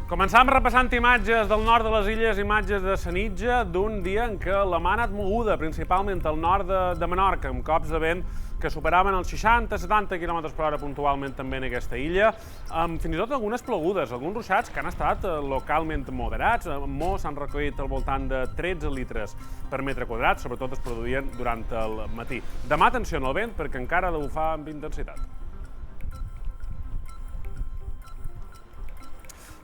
Començàvem repassant imatges del nord de les illes, imatges de Senitja, d'un dia en què la mà ha anat moguda, principalment al nord de Menorca, amb cops de vent que superaven els 60-70 km per hora puntualment també en aquesta illa, amb fins i tot algunes plogudes, alguns ruixats que han estat localment moderats, molts s'han recollit al voltant de 13 litres per metre quadrat, sobretot es produïen durant el matí. Demà atenció al vent perquè encara ha de bufar amb intensitat.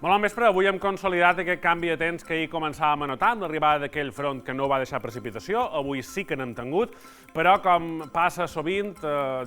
Molt bon vespre, avui hem consolidat aquest canvi de temps que ahir començàvem a notar amb l'arribada d'aquell front que no va deixar precipitació. Avui sí que n'hem tingut, però com passa sovint,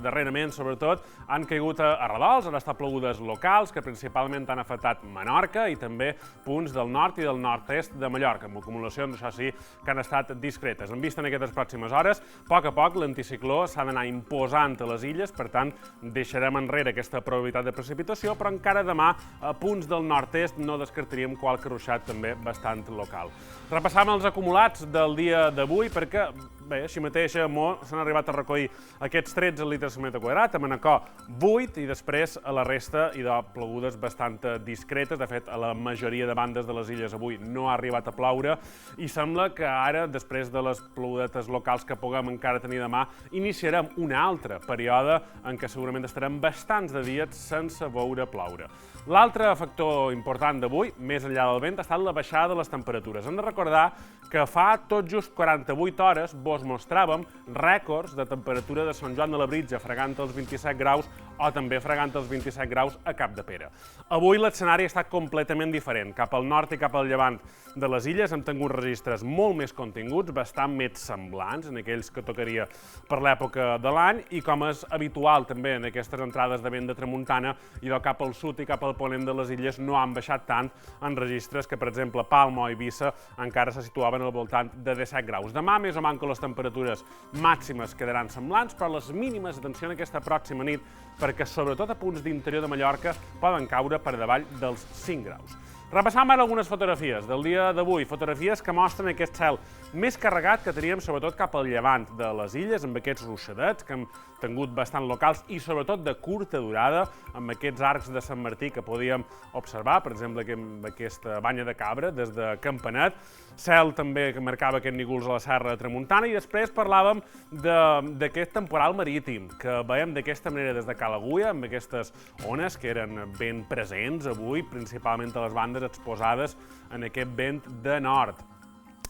darrerament sobretot, han caigut a radols, han estat plogudes locals que principalment han afectat Menorca i també punts del nord i del nord-est de Mallorca, amb acumulacions, això sí, que han estat discretes. En vista en aquestes pròximes hores, a poc l'anticicló s'ha d'anar imposant a les illes, per tant, deixarem enrere aquesta probabilitat de precipitació, però encara demà a punts del nord-est no descartaríem qualque ruixat també bastant local. Repassàvem els acumulats del dia d'avui perquè, bé, així mateix a Mo s'han arribat a recollir aquests 13 litres per metre quadrat, a Manacor 8 i després a la resta hi ha plogudes bastant discretes. De fet, a la majoria de bandes de les illes avui no ha arribat a ploure i sembla que ara, després de les plogudetes locals que puguem encara tenir demà, iniciarem un altre període en què segurament estarem bastants de dies sense veure ploure. L'altre factor important d'avui, més enllà del vent, ha estat la baixada de les temperatures. Hem de recordar que fa tot just 48 hores vos mostràvem rècords de temperatura de Sant Joan de Labritja, fregant els 27 graus o també fregant els 27 graus a Capdepera. Avui l'escenari ha estat completament diferent. Cap al nord i cap al llevant de les illes hem tingut registres molt més continguts, bastant més semblants en aquells que tocaria per l'època de l'any i com és habitual també en aquestes entrades de vent de tramuntana i cap al sud i cap al ponent de les illes no han baixat tant en registres que, per exemple, Palma o Eivissa encara se situaven al voltant de 17 graus. Demà, més o menys, les temperatures màximes quedaran semblants, però les mínimes, atenció en aquesta pròxima nit, perquè sobretot a punts d'interior de Mallorca poden caure per davall dels 5 graus. Repassam ara algunes fotografies del dia d'avui, fotografies que mostren aquest cel més carregat que teníem sobretot cap al llevant de les illes, amb aquests ruixadets que hem tingut bastant locals i sobretot de curta durada, amb aquests arcs de Sant Martí que podíem observar, per exemple, amb aquesta banya de Cabra des de Campanet, cel també que marcava aquest nígols a la serra de Tramuntana i després parlàvem d'aquest temporal marítim que veiem d'aquesta manera des de Cala Agulla, amb aquestes ones que eren ben presents avui, principalment a les bandes exposades en aquest vent de nord.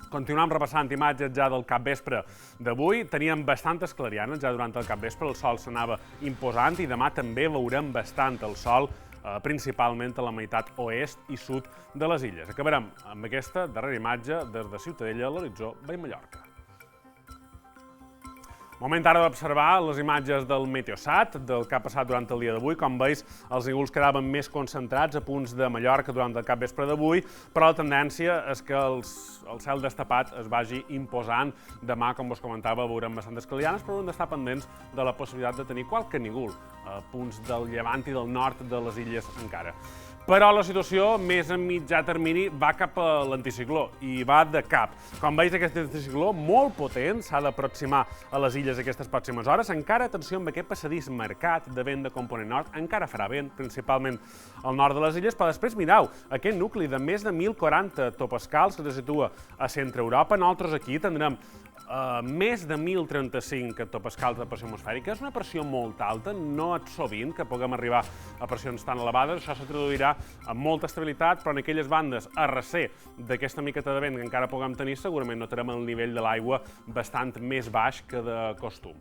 Continuem repassant imatges ja del capvespre d'avui. Teníem bastantes clarianes ja durant el capvespre, el sol s'anava imposant i demà també veurem bastant el sol, principalment a la meitat oest i sud de les illes. Acabarem amb aquesta darrera imatge des de Ciutadella a l'horitzó Vall Mallorca. Moment ara d'observar les imatges del Meteosat, del que ha passat durant el dia d'avui. Com veus, els nígols quedaven més concentrats a punts de Mallorca durant el capvespre d'avui, però la tendència és que el cel destapat es vagi imposant. Demà, com vos comentava, veurem bastantes clarianes, però hem d'estar pendents de la possibilitat de tenir qualque nígol a punts del llevant i del nord de les illes encara. Però la situació, més a mitjà termini, va cap a l'anticicló i va de cap. Com veus, aquest anticicló molt potent s'ha d'aproximar a les illes aquestes pròximes hores. Encara, atenció, amb aquest passadís marcat de vent de component nord, encara farà vent, principalment al nord de les illes, però després, mireu, aquest nucli de més de 1.040 hectopascals que se situa a centre Europa, nosaltres aquí tindrem més de 1.035 hectopascals de pressió atmosfèrica. És una pressió molt alta, no és sovint que puguem arribar a pressions tan elevades. Això se traduirà amb molta estabilitat, però en aquelles bandes a recer d'aquesta miqueta de vent que encara puguem tenir, segurament notarem el nivell de l'aigua bastant més baix que de costum.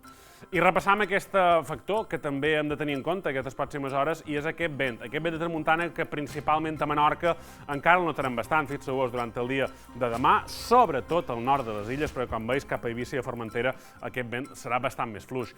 I repassam aquest factor que també hem de tenir en compte aquestes pròximes hores i és aquest vent de tramuntana que principalment a Menorca encara el notarem bastant, fixeu-vos, durant el dia de demà, sobretot al nord de les illes, però com veus cap a Eivissa i a Formentera aquest vent serà bastant més fluix.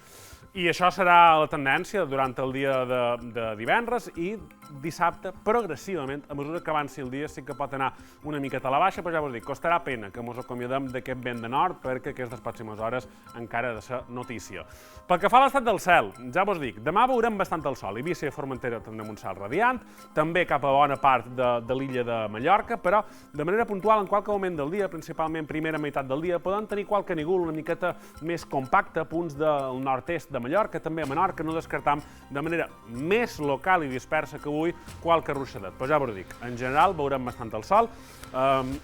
I això serà la tendència durant el dia de divendres i dissabte, progressivament, a mesura que avanci el dia, sí que pot anar una miqueta a la baixa, però ja vos dic, costarà pena que ens acomiadem d'aquest vent de nord perquè aquestes pròximes hores encara ha de ser notícia. Pel que fa a l'estat del cel, ja vos dic, demà veurem bastant el sol. Eivissa i Formentera tindrem un cel radiant, també cap a bona part de l'illa de Mallorca, però de manera puntual en qualque moment del dia, principalment primera meitat del dia, podem tenir qualque nígol una miqueta més compacte, punts del nord-est de Mallorca, també a Menorca, no descartam de manera més local i dispersa que avui qualque ruixadet. Però ja vos dic, en general veurem bastant el sol,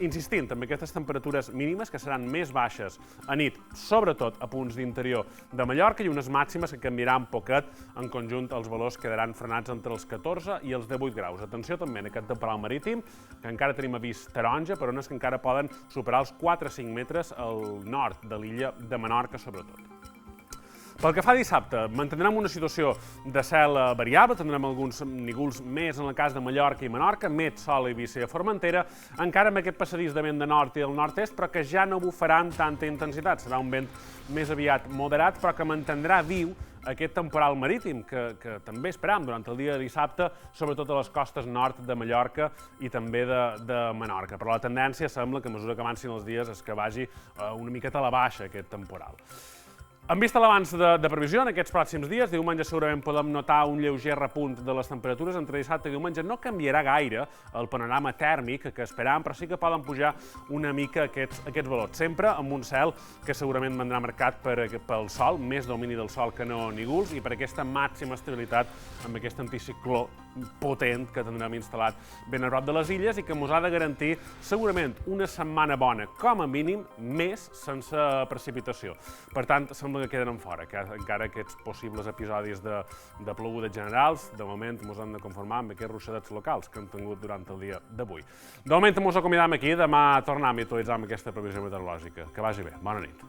insistint amb aquestes temperatures mínimes que seran més baixes a nit, sobretot a punts d'interior de Mallorca, i unes màximes que canviaran poquet en conjunt. Els valors quedaran frenats entre els 14 i els 18 graus. Atenció també en aquest temporal marítim, que encara tenim avís taronja, però ones que encara poden superar els 4 o 5 metres al nord de l'illa de Menorca, sobretot. Pel que fa a dissabte, mantindrem una situació de cel variable, tindrem alguns nígols més en el cas de Mallorca i Menorca, més sol a Eivissa i a Formentera, encara amb aquest passadís de vent de nord i del nord-est, però que ja no bufarà amb tanta intensitat. Serà un vent més aviat moderat, però que mantindrà viu aquest temporal marítim que també esperam durant el dia de dissabte, sobretot a les costes nord de Mallorca i també de Menorca. Però la tendència sembla que a mesura que avancin els dies és que vagi una miqueta a la baixa aquest temporal. En vista l'avanç de previsió en aquests pròxims dies, diumenge segurament podem notar un lleuger repunt de les temperatures. Entre dissabte i diumenge no canviarà gaire el panorama tèrmic que esperàvem, però sí que poden pujar una mica aquests valors. Sempre amb un cel que segurament vendrà marcat pel sol, més domini del sol que no nígols, i per aquesta màxima estabilitat amb aquest anticicló potent que tindrem instal·lat ben a prop de les illes i que ens ha de garantir segurament una setmana bona, com a mínim, més sense precipitació. Per tant, sembla que queden fora, que encara aquests possibles episodis de plogudes generals, de moment ens hem de conformar amb aquests ruixadets locals que hem tingut durant el dia d'avui. De moment ens acomiadam aquí, demà tornem i actualitzam aquesta previsió meteorològica. Que vagi bé. Bona nit.